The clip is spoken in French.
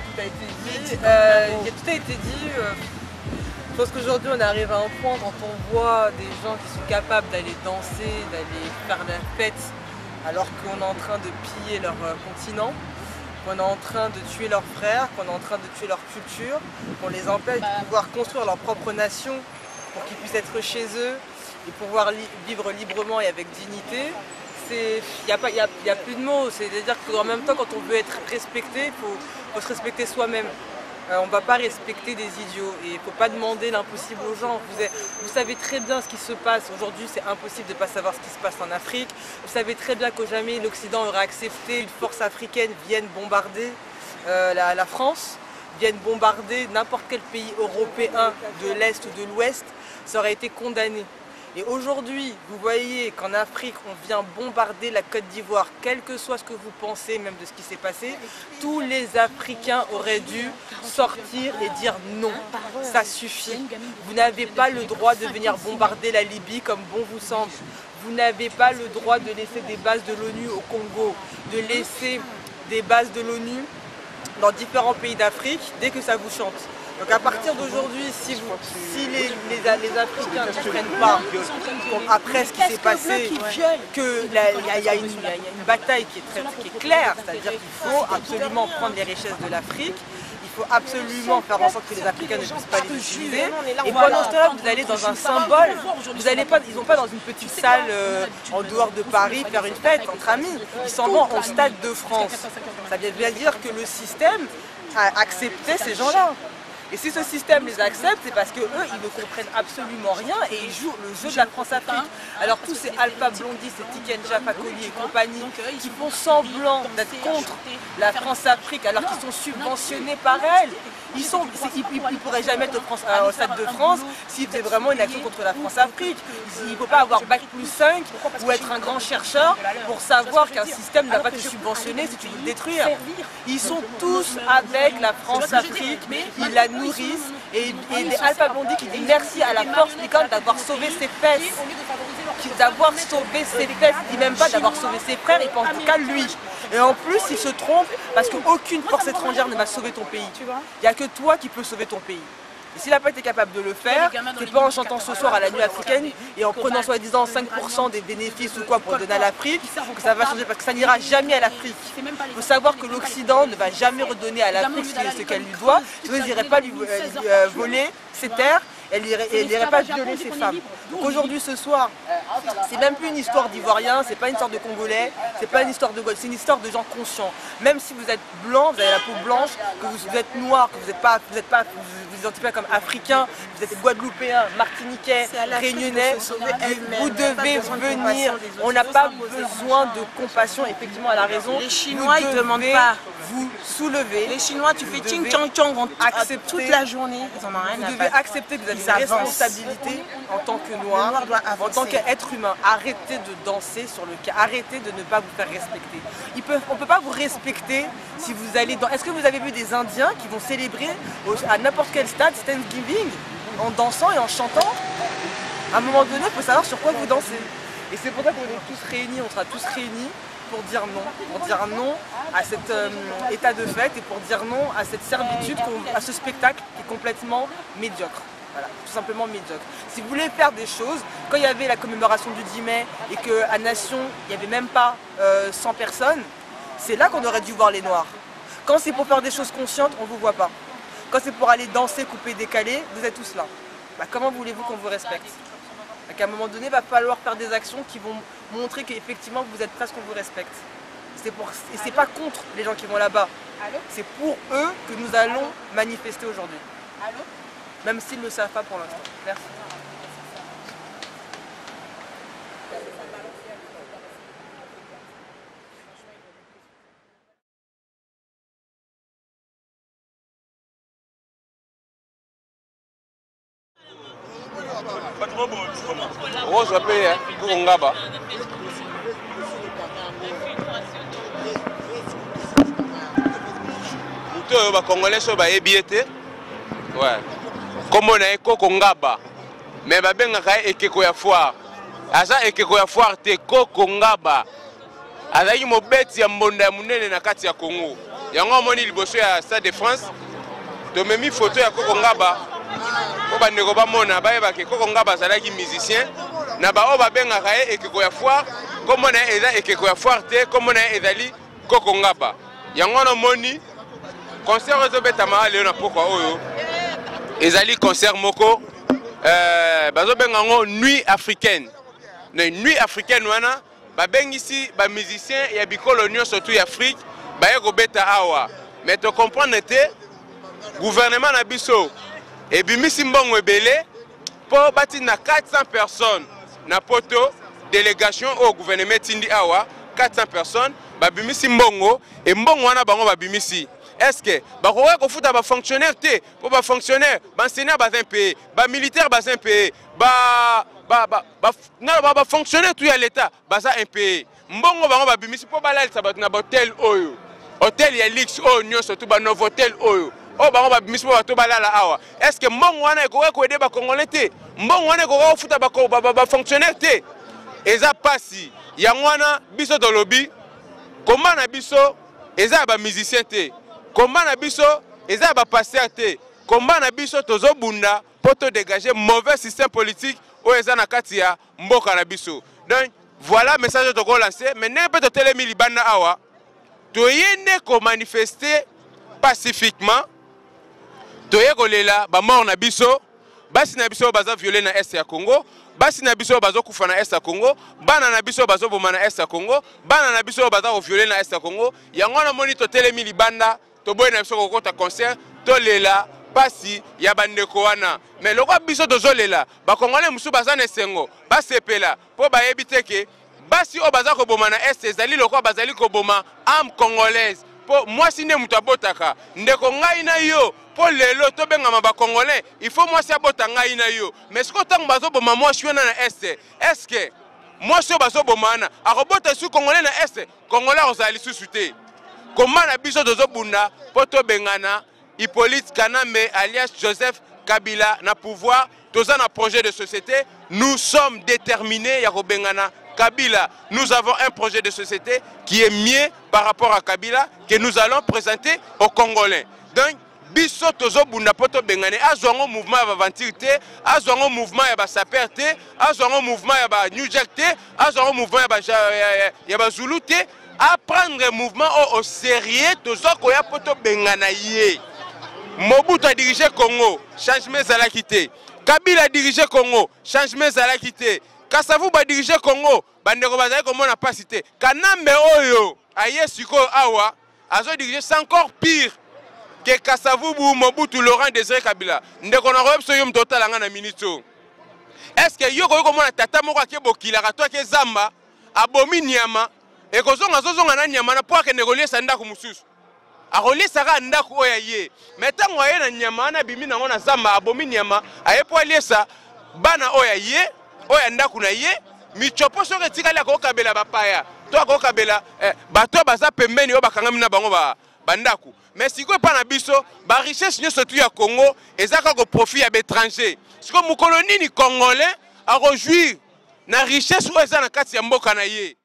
tout a été dit. Tout a été dit. Je pense qu'aujourd'hui on arrive à un point quand on voit des gens qui sont capables d'aller danser, d'aller faire la fête, alors qu'on est en train de piller leur continent, qu'on est en train de tuer leurs frères, qu'on est en train de tuer leur culture, qu'on les empêche de pouvoir construire leur propre nation pour qu'ils puissent être chez eux et pouvoir vivre librement et avec dignité. Il n'y a plus de mots, c'est-à-dire qu'en même temps quand on veut être respecté, il faut se respecter soi-même. On ne va pas respecter des idiots et il ne faut pas demander l'impossible aux gens. Vous savez très bien ce qui se passe. Aujourd'hui, c'est impossible de ne pas savoir ce qui se passe en Afrique. Vous savez très bien qu'au jamais l'Occident aurait accepté qu'une force africaine vienne bombarder la France, vienne bombarder n'importe quel pays européen de l'Est ou de l'Ouest. Ça aurait été condamné. Et aujourd'hui, vous voyez qu'en Afrique, on vient bombarder la Côte d'Ivoire, quel que soit ce que vous pensez même de ce qui s'est passé, tous les Africains auraient dû sortir et dire non, ça suffit. Vous n'avez pas le droit de venir bombarder la Libye comme bon vous semble. Vous n'avez pas le droit de laisser des bases de l'ONU au Congo, de laisser des bases de l'ONU dans différents pays d'Afrique dès que ça vous chante. Donc à partir d'aujourd'hui, si les Africains ne comprennent pas, après ce qui s'est passé, qu'il y a une bataille qui est claire, c'est-à-dire qu'il faut absolument prendre les richesses de l'Afrique, il faut absolument faire en sorte que les Africains ne puissent pas les utiliser. Et pendant ce temps-là, vous allez dans un symbole, ils vont pas dans une petite salle en dehors de Paris faire une fête entre amis, ils s'en vont au Stade de France. Ça veut bien dire que le système a accepté ces gens-là. Et si ce système les accepte, c'est parce qu'eux, ils ne comprennent absolument rien et ils jouent le jeu de la France-Afrique. Alors tous ces Alpha Blondy, ces Tikenja, Fakoli et compagnie, qui font semblant d'être contre la France-Afrique alors qu'ils sont subventionnés par elle, ils ne pourraient jamais être au Stade de France s'ils faisaient vraiment une action contre la France-Afrique. Il ne faut pas avoir Bac+5 ou être un grand chercheur pour savoir qu'un système n'a pas été subventionné si tu veux le détruire. Ils sont tous avec la France-Afrique, ils la nourrissent et les Alpha Blondy qui disent merci à la force licorne d'avoir sauvé ses fesses. D'avoir sauvé ses fesses, il dit même pas d'avoir sauvé ses frères, il pense qu'à lui. Et en plus, il se trompe parce qu'aucune force étrangère ne va sauver ton pays. Il n'y a que toi qui peux sauver ton pays. Et s'il n'a pas été capable de le faire, c'est pas en chantant ce soir à la nuit africaine et en prenant soi-disant 5% des bénéfices ou quoi pour donner à l'Afrique que ça va changer, parce que ça n'ira jamais à l'Afrique. Il faut savoir que l'Occident ne va jamais redonner à l'Afrique ce qu'elle lui doit, sinon il n'irait pas lui voler ses terres. Elle n'irait pas violer ses femmes. Donc aujourd'hui, ce soir, c'est même plus une histoire d'Ivoiriens, c'est pas une histoire de Congolais, c'est pas une histoire de Gaulois, c'est une histoire de gens conscients. Même si vous êtes blanc, vous avez la peau blanche, que vous êtes noir, que vous vous identifiez comme africain, vous êtes guadeloupéen, martiniquais, réunionnais, vous devez venir. On n'a pas besoin de compassion, effectivement, elle a raison. Les Chinois, ils ne demandent pas. Vous soulever. Les Chinois, tu fais ting chong chong toute la journée. Ils en ont rien à vous devez accepter que vous avez une responsabilité en tant que noir, en tant qu'être humain. Arrêtez de danser sur le cas. Arrêtez de ne pas vous faire respecter. On ne peut pas vous respecter si vous allez dans... Est-ce que vous avez vu des Indiens qui vont célébrer à n'importe quel stade Thanksgiving en dansant et en chantant? À un moment donné, il faut savoir sur quoi vous dansez. Et c'est pour ça qu'on est tous réunis, on sera tous réunis pour dire non à cet état de fait et pour dire non à cette servitude, à ce spectacle qui est complètement médiocre. Voilà, tout simplement médiocre. Si vous voulez faire des choses, quand il y avait la commémoration du 10 mai et qu'à Nation, il n'y avait même pas 100 personnes, c'est là qu'on aurait dû voir les Noirs. Quand c'est pour faire des choses conscientes, on ne vous voit pas. Quand c'est pour aller danser, couper, décaler, vous êtes tous là. Bah, comment voulez-vous qu'on vous respecte? À un moment donné, il va falloir faire des actions qui vont montrer qu'effectivement vous êtes presque qu'on vous respecte. Et c'est pas contre les gens qui vont là-bas. C'est pour eux que nous allons manifester aujourd'hui. Même s'ils ne le savent pas pour l'instant. Merci. Rose appelé Kungaba. Uto ba Congolais so ba ebiete. Ouais. Comme on a Koko Ngaba. Mais ba bengaka ekeko ya foire. Aza ekeko ya foire te Koko Ngaba. Azali mobeti ya mbonda ya munene na kati ya Congo. yango moni liboso ya Stade de France tomemi photo ya Koko Ngaba po bandeko bamona bayebake Koko Ngaba azalaki musicien na bao babengaka ye ekeko ya foire kombo na ye eza ekeko ya foire te kombo na ye ezali Koko Ngaba yango na moni concert ezobetama lelo na pokwa oyo ezali concert moko bazobenga ngo nuit africaine na nuit africaine wana babengisi ba musicien ya bikolo nyonso tu ya Afrique baye kobeta awa mais to comprendre te gouvernement na biso ebimisi mbongo ebele po bati na 400 personnes na poto délégation au gouvernement tindi awa 400 personnes babimisi mbongo et mbongo wana bango babimisi est-ce que bakoka kofuta ba fonctionnaire te po ba fonctionnaire ba enseignant ba impayé ba militaire ba impayé ba fonctionnaire tout ya l'état baza impayé mbongo bango babimisi po balalisa bato na hotel oyo hotel ya Lix oyo nyonso tout ba Novotel oyo o bango babimisi po bato balala awa est-ce que mbongo wana ekoka koede ba congolais te mbongo wana ekoka kofuta ba fonctionnaire te eza pasi yango wana biso tolobi komba na biso eza ba musicien te komba na biso eza ba pasteur te komba na biso tozobunda po to dégager mauvais système politique oyo eza na kati ya mboka na biso donc voilà message to ko lancer mais ne peut telemi libanda awa toyende ko manifester pacifiquement toye kolela ba mort na biso basi na biso baza violer na est ya Congo basi na biso bazo kufa na est ya Congo bana na biso bazo boma na est ya Congo bana na biso baza ko violer na est ya Congo yango na moni to telemi libanda to boye na biso kokota concert to lela pasi ya bandeko wana mais loko biso tozolela ba congolais musu baza na sengo basepela po bayebi teke basi o baza ko boma na est ezali loko bazali ko boma âme congolaise po mwasi ne mutu abotaka ndeko ngai na yo po lelo to bengama ba congolais il faut mwasi abota ngai na yo mais siko tango bazo boma mwasi wana na est que mwasi o bazo boma na akobota su congolais na est congolais ozali susu te koma na biso tozobunda po to bengana Hippolyte Kanambe alias Joseph Kabila na pouvoir toza na projet de société nous sommes déterminés ya kobengana Kabila nous avons un projet de société qui est mieux par rapport à Kabila que nous allons présenter aux Congolais donc biso tozobunda po to bengane azwango mouvement ya aventure te azwango mouvement ya ba saper te azwango mouvement ya ba New Jack te azwango mouvement ya ba Zulu te à prendre mouvement au sérieux tozoko ya po to bengana ye Mobutu a dirigé Congo, changement zalaki te. Kabila a dirigé Congo, changement zalaki te. Kasavu a dirigé Congo, bandeko bazali komona pasi te. Kanambe oyo aye siko awa azo diriger c'est encore pire que Kasavu ou Mobutu Laurent Désiré Kabila. Ndeko na rob so yom total nga na minito. Est-ce que yo ko komona tata moko akebokila ka to ke zamba abomi nyama e kozonga zozonga na nyama na po ke negolie sanda ku mususu. Aroli saka ndako oya ye metango aye na nyama na bimi nango na zamba abomi nyama aye po aliesa bana oya ye oya ndako na ye michopo soke tikali ko kabela bapaya to ko kabela bato baza pembeni o bakangami na bango bandako mais siko pa na biso ba richesse nyonso tu ya Congo ezaka ko profit ya étranger siko mukoloni ni congolais a rejoindre na richesse o eza na kati ya mboka na ye